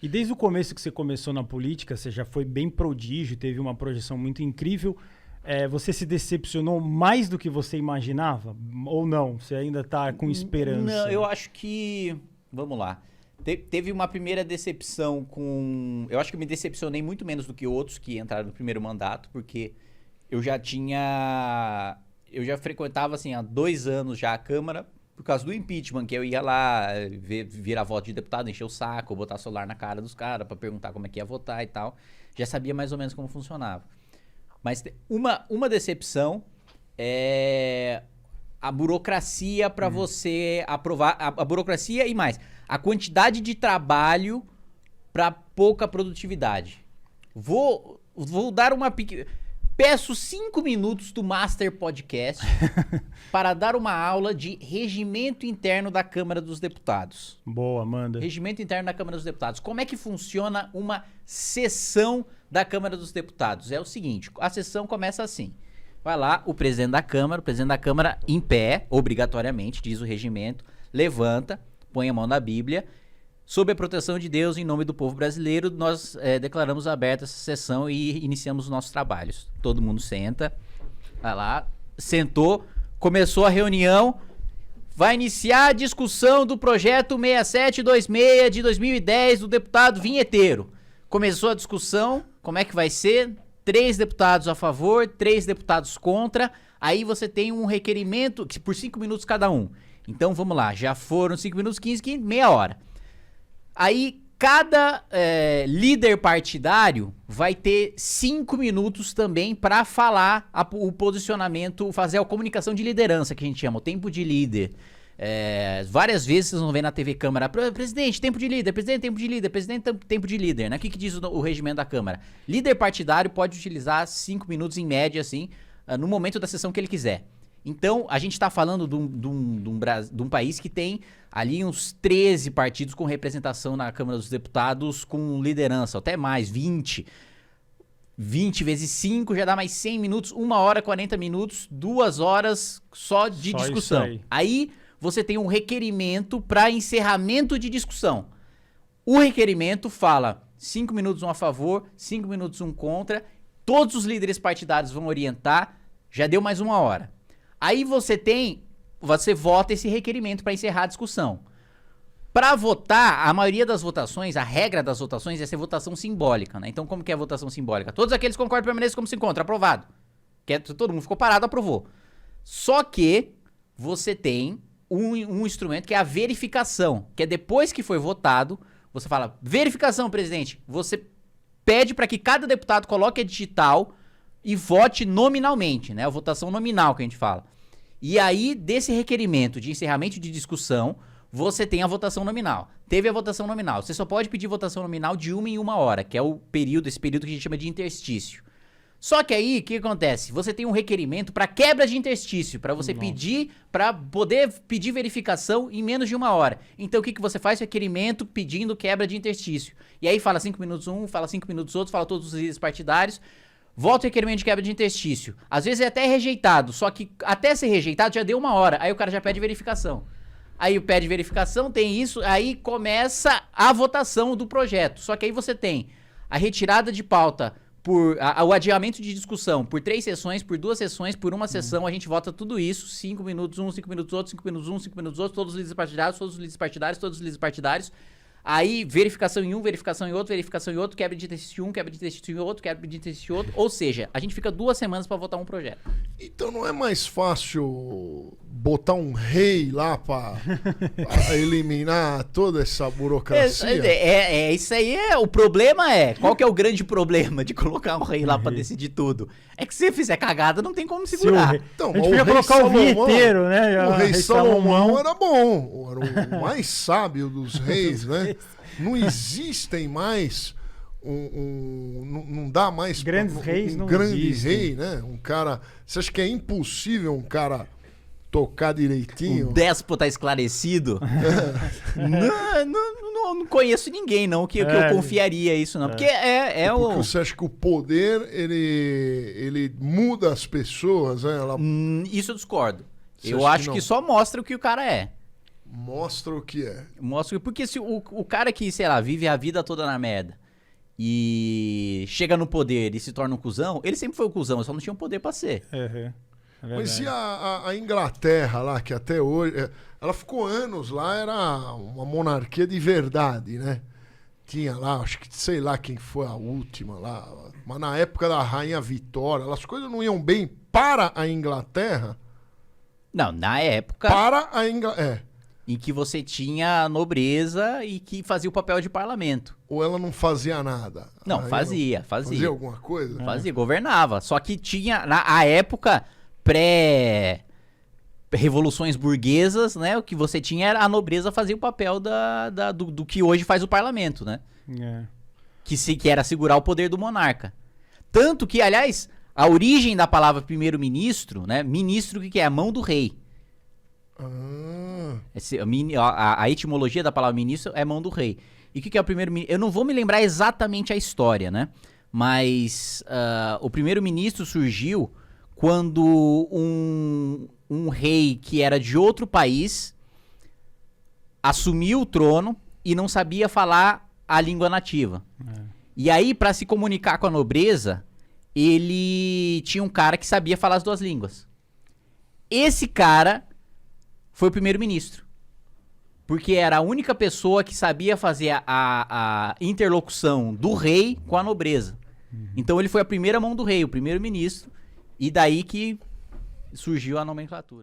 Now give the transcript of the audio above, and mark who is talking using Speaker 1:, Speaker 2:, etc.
Speaker 1: E desde o começo que você começou na política, você já foi bem prodígio, teve uma projeção muito incrível. Você se decepcionou mais do que você imaginava? Ou não? Você ainda está com esperança?
Speaker 2: Não, eu acho que... Vamos lá. Teve uma primeira decepção com... Eu acho que eu me decepcionei muito menos do que outros que entraram no primeiro mandato, porque eu já frequentava, assim, há 2 anos já a Câmara, por causa do impeachment, que eu ia lá virar voto de deputado, encher o saco, botar celular na cara dos caras pra perguntar como é que ia votar e tal. Já sabia mais ou menos como funcionava. Mas uma decepção é a burocracia para você aprovar, a burocracia e mais, a quantidade de trabalho para pouca produtividade. Vou dar uma pequena... Peço 5 minutos do Master Podcast para dar uma aula de regimento interno da Câmara dos Deputados.
Speaker 1: Boa, manda.
Speaker 2: Regimento interno da Câmara dos Deputados. Como é que funciona uma sessão da Câmara dos Deputados? É o seguinte, a sessão começa assim. Vai lá, o presidente da Câmara em pé, obrigatoriamente, diz o regimento, levanta, põe a mão na Bíblia. Sob a proteção de Deus, em nome do povo brasileiro, nós declaramos aberta essa sessão e iniciamos os nossos trabalhos. Todo mundo senta, vai lá, sentou, começou a reunião, vai iniciar a discussão do projeto 6726 de 2010 do deputado Vinheteiro. Começou a discussão, como é que vai ser? 3 deputados a favor, 3 deputados contra, aí você tem um requerimento por 5 minutos cada um. Então vamos lá, já foram 5 minutos, 15, meia hora. Aí, cada líder partidário vai ter 5 minutos também para falar o posicionamento, fazer a comunicação de liderança, que a gente chama, o tempo de líder. Várias vezes vocês vão ver na TV Câmara, presidente, tempo de líder, presidente, tempo de líder, presidente, tempo de líder, né? O que diz o regimento da Câmara? Líder partidário pode utilizar 5 minutos em média, assim, no momento da sessão que ele quiser. Então, a gente está falando de um país que tem ali uns 13 partidos com representação na Câmara dos Deputados com liderança, até mais, 20. 20 vezes 5 já dá mais 100 minutos, 1 hora, 40 minutos, 2 horas só de discussão. Aí você tem um requerimento para encerramento de discussão. O requerimento fala 5 minutos um a favor, 5 minutos um contra, todos os líderes partidários vão orientar, já deu mais 1 hora. Aí você vota esse requerimento para encerrar a discussão. Para votar, a maioria das votações, a regra das votações é ser votação simbólica, né? Então, como que é a votação simbólica? Todos aqueles que concordam permanecem como se encontra, aprovado. Todo mundo ficou parado, aprovou. Só que você tem um instrumento que é a verificação, que é depois que foi votado, você fala, verificação, presidente, você pede para que cada deputado coloque a digital e vote nominalmente, né? A votação nominal que a gente fala. E aí, desse requerimento de encerramento de discussão, você tem a votação nominal. Teve a votação nominal. Você só pode pedir votação nominal de 1 em 1 hora, que é esse período que a gente chama de interstício. Só que aí, o que acontece? Você tem um requerimento para quebra de interstício, para você pedir, para poder pedir verificação em menos de 1 hora. Então, o que você faz? Requerimento pedindo quebra de interstício. E aí, fala 5 minutos um, fala 5 minutos outro, fala todos os líderes partidários, volta o requerimento de quebra de interstício. Às vezes é até rejeitado, só que até ser rejeitado já deu 1 hora. Aí o cara já pede verificação. Aí pede verificação, tem isso, aí começa a votação do projeto. Só que aí você tem a retirada de pauta, o adiamento de discussão por 3 sessões, por 2 sessões, por 1 sessão, a gente vota tudo isso, 5 minutos um, 5 minutos outro, 5 minutos um, 5 minutos outro, todos os líderes partidários, todos os líderes partidários, todos os líderes partidários. Aí, verificação em um, verificação em outro, quebra de interstício em um, quebra de interstício em outro, quebra de interstício em outro. Ou seja, a gente fica 2 semanas pra votar um projeto.
Speaker 3: Então não é mais fácil botar um rei lá pra eliminar toda essa burocracia?
Speaker 2: Isso aí o problema qual que é o grande problema de colocar um rei lá pra decidir tudo? É que se você fizer cagada, não tem como segurar.
Speaker 3: Então,
Speaker 1: a gente podia colocar o vinheteiro, né?
Speaker 3: O rei Salomão era bom, era o mais sábio dos reis, né? Não existem mais não dá mais
Speaker 1: grandes reis, não
Speaker 3: grande
Speaker 1: existem.
Speaker 3: rei, né? Um cara, você acha que é impossível um cara tocar direitinho?
Speaker 2: Um déspota esclarecido? Não conheço ninguém não que eu confiaria isso não, porque
Speaker 3: porque você acha que o poder ele muda as pessoas, né?
Speaker 2: Isso eu discordo. Eu acho que só mostra o que o cara é.
Speaker 3: Mostra o que é.
Speaker 2: Mostra, porque se o cara que, sei lá, vive a vida toda na merda e chega no poder e se torna um cuzão, ele sempre foi um cuzão, só não tinha um poder pra ser.
Speaker 1: É
Speaker 3: Mas e a Inglaterra lá, que até hoje... Ela ficou anos lá, era uma monarquia de verdade, né? Tinha lá, acho que sei lá quem foi a última lá. Mas na época da Rainha Vitória, as coisas não iam bem para a Inglaterra.
Speaker 2: Não, na época
Speaker 3: Para a Inglaterra.
Speaker 2: em que você tinha a nobreza e que fazia o papel de parlamento.
Speaker 3: Ou ela não fazia nada?
Speaker 2: Não,
Speaker 3: Aí
Speaker 2: fazia.
Speaker 3: Fazia alguma coisa?
Speaker 2: Fazia, governava. Só que tinha, na época pré-revoluções burguesas, né? O que você tinha era a nobreza fazia o papel do que hoje faz o parlamento, né?
Speaker 1: É.
Speaker 2: Que era segurar o poder do monarca. Tanto que, aliás, a origem da palavra primeiro-ministro, né? Ministro, o que é? A mão do rei. A etimologia da palavra ministro é mão do rei. E o que é o primeiro-ministro? Eu não vou me lembrar exatamente a história, né? Mas o primeiro-ministro surgiu quando um rei que era de outro país assumiu o trono e não sabia falar a língua nativa. E aí, para se comunicar com a nobreza, ele tinha um cara que sabia falar as duas línguas. Esse cara foi o primeiro-ministro. Porque era a única pessoa que sabia fazer a interlocução do rei com a nobreza. Então ele foi a primeira mão do rei, o primeiro-ministro, e daí que surgiu a nomenclatura.